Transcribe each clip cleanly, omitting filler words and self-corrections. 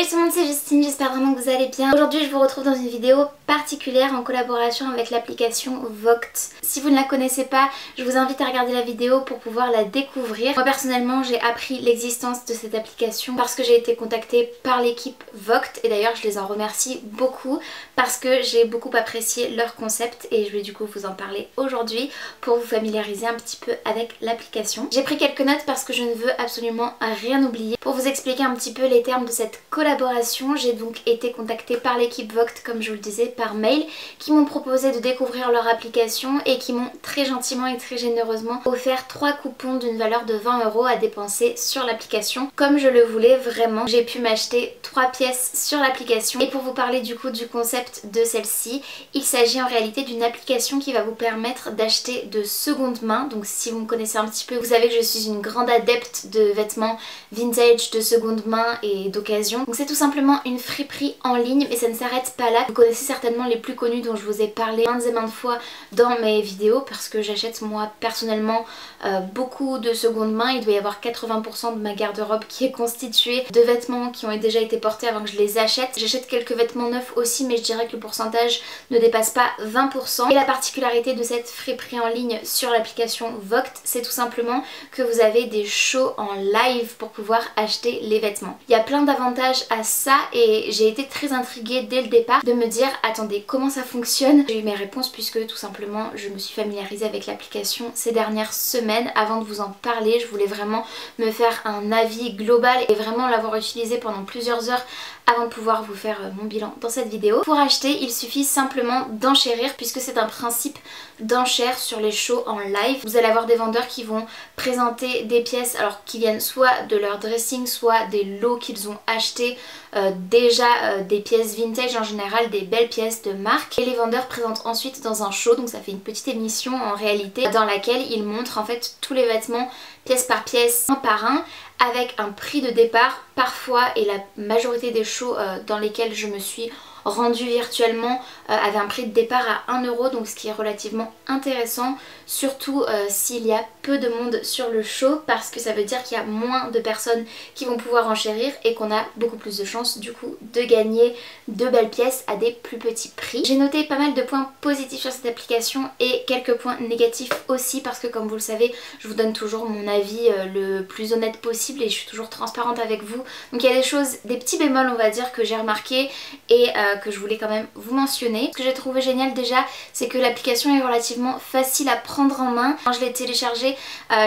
Salut tout le monde, c'est Justine, j'espère vraiment que vous allez bien. Aujourd'hui je vous retrouve dans une vidéo particulière en collaboration avec l'application Vogt. Si vous ne la connaissez pas, je vous invite à regarder la vidéo pour pouvoir la découvrir. Moi personnellement j'ai appris l'existence de cette application parce que j'ai été contactée par l'équipe Vogt et d'ailleurs je les en remercie beaucoup parce que j'ai beaucoup apprécié leur concept et je vais du coup vous en parler aujourd'hui pour vous familiariser un petit peu avec l'application. J'ai pris quelques notes parce que je ne veux absolument rien oublier. Pour vous expliquer un petit peu les termes de cette collaboration, j'ai donc été contactée par l'équipe Vogt, comme je vous le disais, par mail, qui m'ont proposé de découvrir leur application et qui m'ont très gentiment et très généreusement offert 3 coupons d'une valeur de 20 € à dépenser sur l'application. Comme je le voulais vraiment, j'ai pu m'acheter 3 pièces sur l'application. Et pour vous parler du coup du concept de celle-ci, il s'agit en réalité d'une application qui va vous permettre d'acheter de seconde main. Donc si vous me connaissez un petit peu, vous savez que je suis une grande adepte de vêtements vintage, de seconde main et d'occasion. Donc c'est tout simplement une friperie en ligne, mais ça ne s'arrête pas là. Vous connaissez certainement les plus connus dont je vous ai parlé maintes et maintes fois dans mes vidéos parce que j'achète moi personnellement beaucoup de seconde main. Il doit y avoir 80% de ma garde-robe qui est constituée de vêtements qui ont déjà été portés avant que je les achète. J'achète quelques vêtements neufs aussi, mais je dirais que le pourcentage ne dépasse pas 20%. Et la particularité de cette friperie en ligne sur l'application Vogt, c'est tout simplement que vous avez des shows en live pour pouvoir acheter les vêtements. Il y a plein d'avantages à ça et j'ai été très intriguée dès le départ de me dire attendez, comment ça fonctionne? J'ai eu mes réponses puisque tout simplement je me suis familiarisée avec l'application ces dernières semaines. Avant de vous en parler, je voulais vraiment me faire un avis global et vraiment l'avoir utilisé pendant plusieurs heures avant de pouvoir vous faire mon bilan dans cette vidéo. Pour acheter, il suffit simplement d'enchérir puisque c'est un principe d'enchère sur les shows en live. Vous allez avoir des vendeurs qui vont présenter des pièces alors qui viennent soit de leur dressing, soit des lots qu'ils ont achetés déjà, des pièces vintage en général, des belles pièces de marque. Et les vendeurs présentent ensuite dans un show, donc ça fait une petite émission en réalité dans laquelle ils montrent en fait tous les vêtements pièce par pièce, un par un, avec un prix de départ parfois, et la majorité des shows dans lesquels je me suis rendue virtuellement avait un prix de départ à 1 €, donc ce qui est relativement intéressant, surtout s'il y a peu de monde sur le show parce que ça veut dire qu'il y a moins de personnes qui vont pouvoir enchérir et qu'on a beaucoup plus de chances du coup de gagner de belles pièces à des plus petits prix. J'ai noté pas mal de points positifs sur cette application et quelques points négatifs aussi parce que comme vous le savez, je vous donne toujours mon avis le plus honnête possible et je suis toujours transparente avec vous. Donc il y a des choses, des petits bémols on va dire que j'ai remarqué et que je voulais quand même vous mentionner. Ce que j'ai trouvé génial déjà, c'est que l'application est relativement facile à prendre en main. Quand je l'ai téléchargée,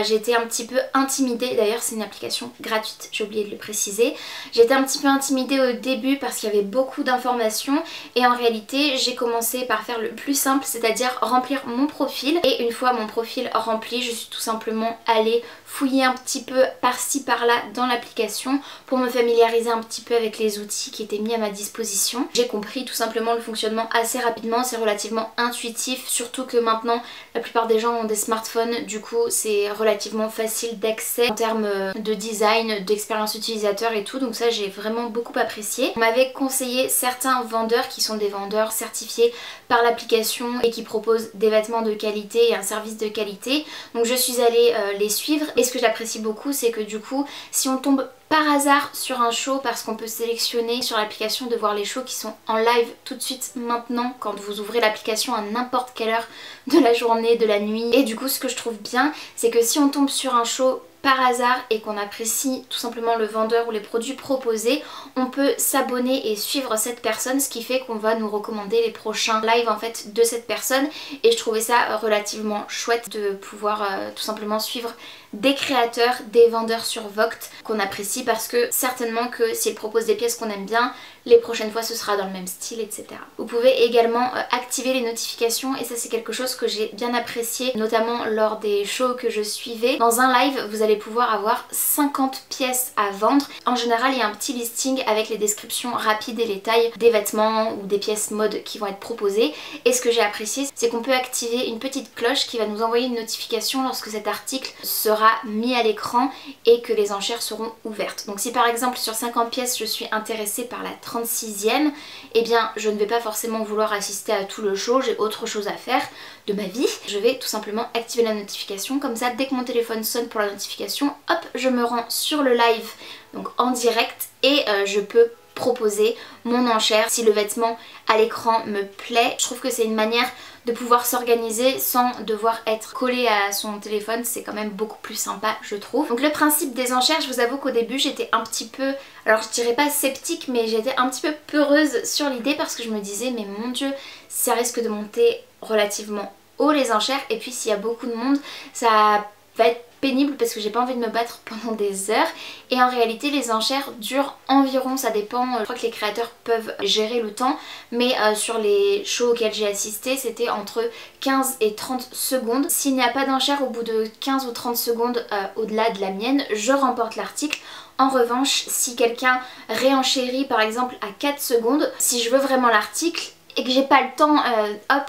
j'ai été un petit peu intimidée. D'ailleurs c'est une application gratuite, j'ai oublié de le préciser. J'étais un petit peu intimidée au début parce qu'il y avait beaucoup d'informations et en réalité j'ai commencé par faire le plus simple, c'est-à-dire remplir mon profil. Et une fois mon profil rempli, je suis tout simplement allée fouiller un petit peu par-ci par-là dans l'application pour me familiariser un petit peu avec les outils qui étaient mis à ma disposition. J'ai compris tout simplement le fonctionnement assez rapidement, c'est relativement intuitif, surtout que maintenant la plupart des gens ont des smartphones, du coup c'est relativement facile d'accès en termes de design, d'expérience utilisateur et tout, donc ça j'ai vraiment beaucoup apprécié. On m'avait conseillé certains vendeurs qui sont des vendeurs certifiés par l'application et qui proposent des vêtements de qualité et un service de qualité, donc je suis allée les suivre. Et ce que j'apprécie beaucoup, c'est que du coup si on tombe par hasard sur un show, parce qu'on peut sélectionner sur l'application de voir les shows qui sont en live tout de suite maintenant quand vous ouvrez l'application à n'importe quelle heure de la journée, de la nuit. Et du coup ce que je trouve bien, c'est que si on tombe sur un show par hasard et qu'on apprécie tout simplement le vendeur ou les produits proposés, on peut s'abonner et suivre cette personne, ce qui fait qu'on va nous recommander les prochains lives en fait de cette personne. Et je trouvais ça relativement chouette de pouvoir tout simplement suivre des créateurs, des vendeurs sur Vogt qu'on apprécie parce que certainement que s'ils proposent des pièces qu'on aime bien, les prochaines fois ce sera dans le même style, etc. Vous pouvez également activer les notifications et ça c'est quelque chose que j'ai bien apprécié, notamment lors des shows que je suivais. Dans un live, vous allez pouvoir avoir 50 pièces à vendre. En général, il y a un petit listing avec les descriptions rapides et les tailles des vêtements ou des pièces mode qui vont être proposées. Et ce que j'ai apprécié, c'est qu'on peut activer une petite cloche qui va nous envoyer une notification lorsque cet article sera mis à l'écran et que les enchères seront ouvertes. Donc si par exemple sur 50 pièces je suis intéressée par la 36e, eh bien je ne vais pas forcément vouloir assister à tout le show, j'ai autre chose à faire de ma vie. Je vais tout simplement activer la notification, comme ça dès que mon téléphone sonne pour la notification, hop, je me rends sur le live, donc en direct, et je peux proposer mon enchère. Si le vêtement à l'écran me plaît, je trouve que c'est une manière de pouvoir s'organiser sans devoir être collé à son téléphone, c'est quand même beaucoup plus sympa je trouve. Donc le principe des enchères, je vous avoue qu'au début j'étais un petit peu, alors je dirais pas sceptique, mais j'étais un petit peu peureuse sur l'idée parce que je me disais mais mon dieu, ça risque de monter relativement haut les enchères et puis s'il y a beaucoup de monde ça va être pénible parce que j'ai pas envie de me battre pendant des heures et en réalité les enchères durent environ, ça dépend, je crois que les créateurs peuvent gérer le temps mais sur les shows auxquels j'ai assisté c'était entre 15 et 30 secondes. S'il n'y a pas d'enchères au bout de 15 ou 30 secondes au-delà de la mienne, je remporte l'article. En revanche, si quelqu'un réenchérit par exemple à 4 secondes, si je veux vraiment l'article et que j'ai pas le temps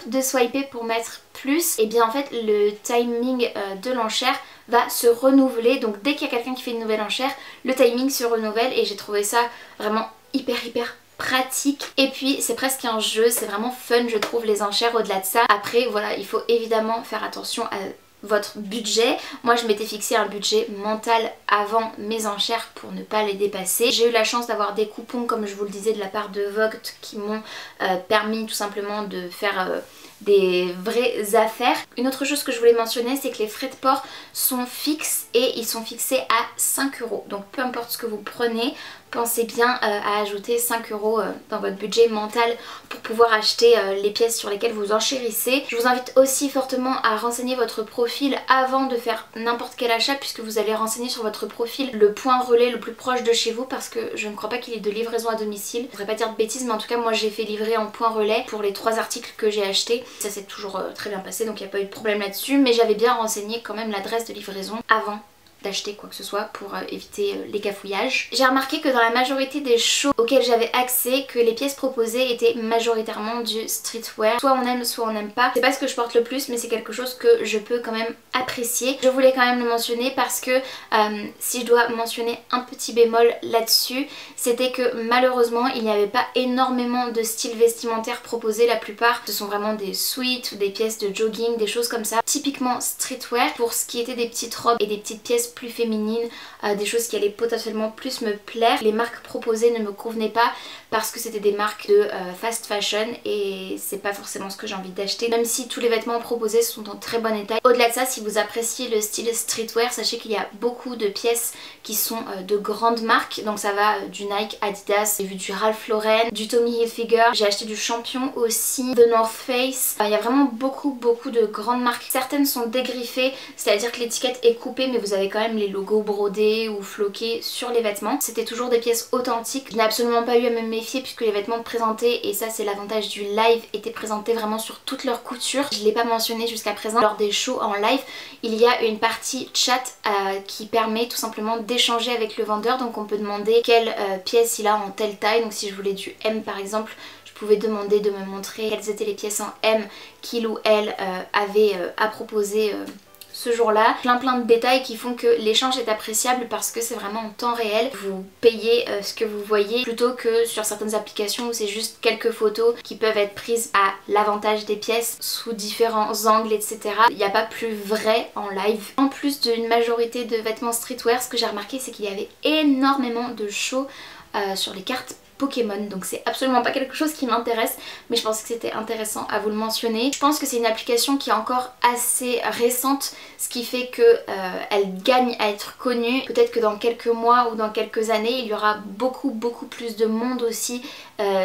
de swiper pour mettre plus, et bien en fait le timing de l'enchère va se renouveler. Donc dès qu'il y a quelqu'un qui fait une nouvelle enchère, le timing se renouvelle et j'ai trouvé ça vraiment hyper pratique. Et puis c'est presque un jeu, c'est vraiment fun je trouve les enchères au-delà de ça. Après voilà, il faut évidemment faire attention à votre budget. Moi je m'étais fixé un budget mental avant mes enchères pour ne pas les dépasser. J'ai eu la chance d'avoir des coupons comme je vous le disais de la part de Vogt qui m'ont permis tout simplement de faire des vraies affaires. Une autre chose que je voulais mentionner c'est que les frais de port sont fixes et ils sont fixés à 5 €. Donc peu importe ce que vous prenez, pensez bien à ajouter 5 € dans votre budget mental pour pouvoir acheter les pièces sur lesquelles vous enchérissez. Je vous invite aussi fortement à renseigner votre profil avant de faire n'importe quel achat puisque vous allez renseigner sur votre profil le point relais le plus proche de chez vous parce que je ne crois pas qu'il y ait de livraison à domicile. Je ne voudrais pas dire de bêtises mais en tout cas moi j'ai fait livrer en point relais pour les 3 articles que j'ai achetés. Ça s'est toujours très bien passé donc il n'y a pas eu de problème là-dessus mais j'avais bien renseigné quand même l'adresse de livraison avant d'acheter quoi que ce soit pour éviter les cafouillages. J'ai remarqué que dans la majorité des shows auxquels j'avais accès, que les pièces proposées étaient majoritairement du streetwear. Soit on aime, soit on n'aime pas. C'est pas ce que je porte le plus mais c'est quelque chose que je peux quand même apprécier. Je voulais quand même le mentionner parce que si je dois mentionner un petit bémol là-dessus, c'était que malheureusement il n'y avait pas énormément de styles vestimentaires proposés. La plupart ce sont vraiment des suites ou des pièces de jogging, des choses comme ça. Typiquement streetwear. Pour ce qui était des petites robes et des petites pièces plus féminines, des choses qui allaient potentiellement plus me plaire, les marques proposées ne me convenaient pas parce que c'était des marques de fast fashion et c'est pas forcément ce que j'ai envie d'acheter même si tous les vêtements proposés sont en très bon état. Au-delà de ça, si vous appréciez le style streetwear, sachez qu'il y a beaucoup de pièces qui sont de grandes marques, donc ça va du Nike, Adidas, j'ai vu du Ralph Lauren, du Tommy Hilfiger, j'ai acheté du Champion aussi, de North Face. Il y a vraiment beaucoup de grandes marques. Certaines sont dégriffées, c'est-à-dire que l'étiquette est coupée mais vous avez quand même les logos brodés ou floqués sur les vêtements. C'était toujours des pièces authentiques. Je n'ai absolument pas eu à me méfier puisque les vêtements présentés, et ça c'est l'avantage du live, étaient présentés vraiment sur toute leur couture. Je ne l'ai pas mentionné jusqu'à présent. Lors des shows en live, il y a une partie chat qui permet tout simplement d'échanger avec le vendeur. Donc on peut demander quelle pièce il a en telle taille. Donc si je voulais du M par exemple, je pouvais demander de me montrer quelles étaient les pièces en M qu'il ou elle avait à proposer ce jour-là. Plein de détails qui font que l'échange est appréciable parce que c'est vraiment en temps réel. Vous payez ce que vous voyez plutôt que sur certaines applications où c'est juste quelques photos qui peuvent être prises à l'avantage des pièces sous différents angles etc. Il n'y a pas plus vrai en live. En plus d'une majorité de vêtements streetwear, ce que j'ai remarqué c'est qu'il y avait énormément de shows sur les cartes Pokémon, donc c'est absolument pas quelque chose qui m'intéresse mais je pense que c'était intéressant à vous le mentionner. Je pense que c'est une application qui est encore assez récente, ce qui fait que elle gagne à être connue. Peut-être que dans quelques mois ou dans quelques années il y aura beaucoup plus de monde aussi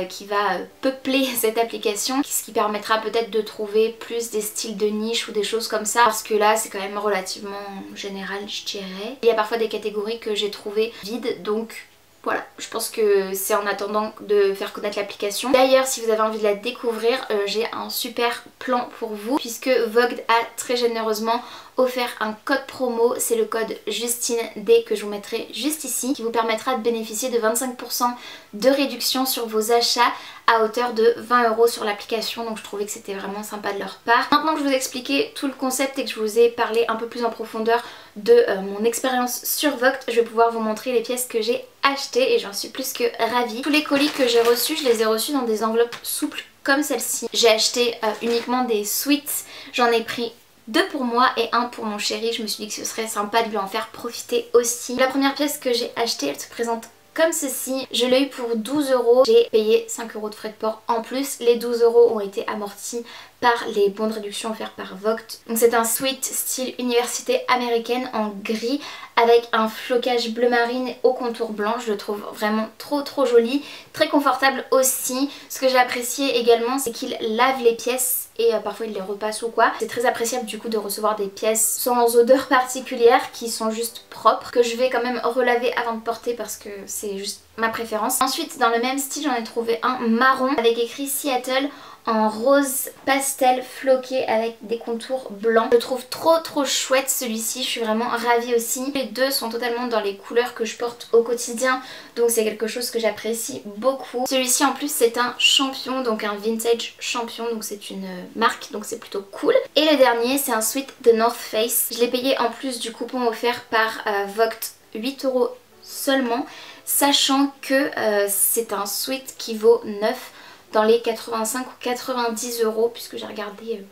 qui va peupler cette application, ce qui permettra peut-être de trouver plus des styles de niche ou des choses comme ça parce que là c'est quand même relativement général je dirais. Il y a parfois des catégories que j'ai trouvées vides donc voilà, je pense que c'est en attendant de faire connaître l'application. D'ailleurs, si vous avez envie de la découvrir, j'ai un super plan pour vous puisque Vogt a très généreusement offert un code promo, c'est le code JustineD que je vous mettrai juste ici, qui vous permettra de bénéficier de 25% de réduction sur vos achats à hauteur de 20 € sur l'application, donc je trouvais que c'était vraiment sympa de leur part. Maintenant que je vous ai expliqué tout le concept et que je vous ai parlé un peu plus en profondeur de mon expérience sur Vogt, je vais pouvoir vous montrer les pièces que j'ai achetées et j'en suis plus que ravie. Tous les colis que j'ai reçus, je les ai reçus dans des enveloppes souples comme celle-ci. J'ai acheté uniquement des suites, j'en ai pris 2 pour moi et 1 pour mon chéri. Je me suis dit que ce serait sympa de lui en faire profiter aussi. La première pièce que j'ai achetée, elle se présente comme ceci. Je l'ai eu pour 12 €. J'ai payé 5 € de frais de port en plus. Les 12 € ont été amortis par les bons de réduction offerts par Vogt. Donc c'est un sweat style université américaine en gris avec un flocage bleu marine au contour blanc. Je le trouve vraiment trop joli, très confortable aussi. Ce que j'ai apprécié également, c'est qu'il lave les pièces et parfois il les repasse ou quoi. C'est très appréciable du coup de recevoir des pièces sans odeur particulière qui sont juste propres, que je vais quand même relaver avant de porter parce que c'est juste ma préférence. Ensuite dans le même style j'en ai trouvé un marron avec écrit Seattle en rose pastel floqué avec des contours blancs. Je le trouve trop chouette celui-ci, je suis vraiment ravie aussi. Les deux sont totalement dans les couleurs que je porte au quotidien, donc c'est quelque chose que j'apprécie beaucoup. Celui-ci en plus c'est un champion, donc un vintage champion, donc c'est une marque, donc c'est plutôt cool. Et le dernier c'est un sweat de North Face. Je l'ai payé en plus du coupon offert par Vogt 8 € seulement, sachant que c'est un sweat qui vaut 9 dans les 85 ou 90 € puisque j'ai regardé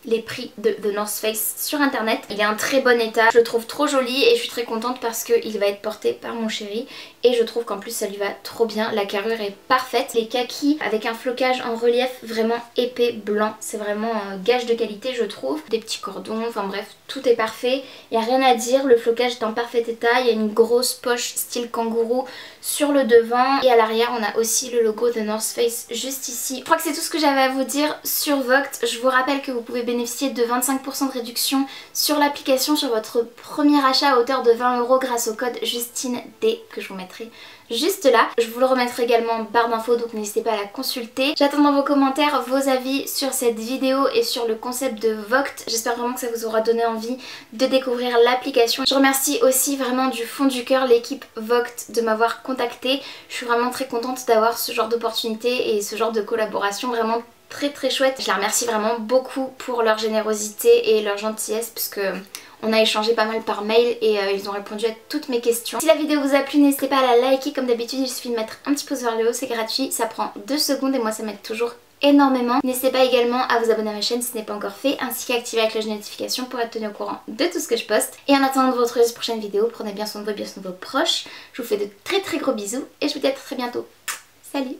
les prix de North Face sur internet. Il est en très bon état, je le trouve trop joli et je suis très contente parce qu'il va être porté par mon chéri et je trouve qu'en plus ça lui va trop bien, la carrure est parfaite. Les kakis avec un flocage en relief vraiment épais blanc, c'est vraiment un gage de qualité je trouve. Des petits cordons, enfin bref, tout est parfait, il n'y a rien à dire, le flocage est en parfait état, il y a une grosse poche style kangourou sur le devant et à l'arrière on a aussi le logo de North Face juste ici. Je crois que c'est tout ce que j'avais à vous dire sur Vogt. Je vous rappelle que vous pouvez bénéficier de 25% de réduction sur l'application sur votre premier achat à hauteur de 20 € grâce au code JustineD que je vous mettrai juste là. Je vous le remettrai également en barre d'infos, donc n'hésitez pas à la consulter. J'attends dans vos commentaires vos avis sur cette vidéo et sur le concept de Vogt. J'espère vraiment que ça vous aura donné envie de découvrir l'application. Je remercie aussi vraiment du fond du cœur l'équipe Vogt de m'avoir contactée. Je suis vraiment très contente d'avoir ce genre d'opportunité et ce genre de collaboration vraiment très chouette. Je les remercie vraiment beaucoup pour leur générosité et leur gentillesse puisque on a échangé pas mal par mail et ils ont répondu à toutes mes questions. Si la vidéo vous a plu, n'hésitez pas à la liker comme d'habitude, il suffit de mettre un petit pouce vers le haut, c'est gratuit, ça prend 2 secondes et moi ça m'aide toujours énormément. N'hésitez pas également à vous abonner à ma chaîne si ce n'est pas encore fait, ainsi qu'à activer la cloche de notification pour être tenu au courant de tout ce que je poste. Et en attendant de vous retrouver sur une prochaine vidéo, prenez bien soin de vous et bien soin de vos proches. Je vous fais de très gros bisous et je vous dis à très bientôt. Salut!